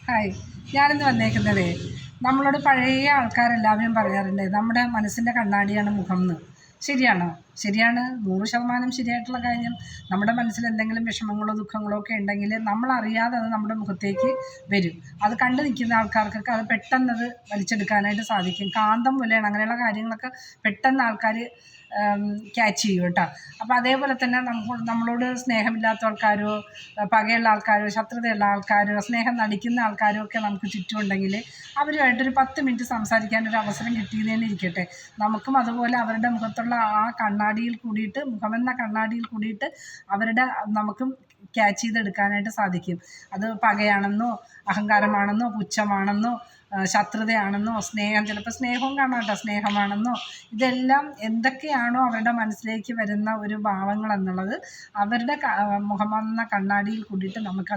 Hi, ഞാനിന്ന് വന്നേക്കുന്നതേ നമ്മളോട് പഴയ ആൾക്കാരെല്ലാവരും പറയാറുണ്ട് നമ്മുടെ മനസ്സിൻ്റെ കണ്ണാടിയാണ് മുഖം എന്ന്. ശരിയാണോ? ശരിയാണ്, 100% ശരിയായിട്ടുള്ള കാര്യം. നമ്മുടെ മനസ്സിൽ എന്തെങ്കിലും വിഷമങ്ങളോ ദുഃഖങ്ങളോ ഒക്കെ ഉണ്ടെങ്കിൽ നമ്മളറിയാതെ അത് നമ്മുടെ മുഖത്തേക്ക് വരും. അത് കണ്ടു നിൽക്കുന്ന ആൾക്കാർക്കൊക്കെ അത് പെട്ടെന്നത് വലിച്ചെടുക്കാനായിട്ട് സാധിക്കും. കാന്തം പോലെയാണ് അങ്ങനെയുള്ള കാര്യങ്ങളൊക്കെ പെട്ടെന്ന് ആൾക്കാർ ക്യാച്ച് ചെയ്യും കേട്ടോ. അപ്പോൾ അതേപോലെ തന്നെ നമ്മളോട് സ്നേഹമില്ലാത്ത ആൾക്കാരോ പകയുള്ള ആൾക്കാരോ ശത്രുതയുള്ള ആൾക്കാരോ സ്നേഹം നടിക്കുന്ന ആൾക്കാരോ ഒക്കെ നമുക്ക് ചുറ്റുമുണ്ടെങ്കിൽ അവരുമായിട്ടൊരു 10 മിനിറ്റ് സംസാരിക്കാനൊരു അവസരം കിട്ടിയെന്ന് ഇരിക്കട്ടെ, നമുക്കും അതുപോലെ അവരുടെ മുഖത്തുള്ള ആ കണ്ണാടിയിൽ കൂടിയിട്ട്, മുഖമെന്ന കണ്ണാടിയിൽ കൂടിയിട്ട് നമുക്കും ക്യാച്ച് ചെയ്തെടുക്കാനായിട്ട് സാധിക്കും. അത് പകയാണെന്നോ അഹങ്കാരമാണെന്നോ പുച്ഛമാണെന്നോ ശത്രുതയാണെന്നോ ചിലപ്പോൾ സ്നേഹവും കാണാം കേട്ടോ, സ്നേഹമാണെന്നോ ഇതെല്ലാം എന്തൊക്കെയാണോ അവരുടെ മനസ്സിലേക്ക് വരുന്ന ഒരു ഭാവങ്ങൾ എന്നുള്ളത് അവരുടെ മുഖമെന്ന കണ്ണാടിയിൽ കൂടിയിട്ട് നമുക്ക്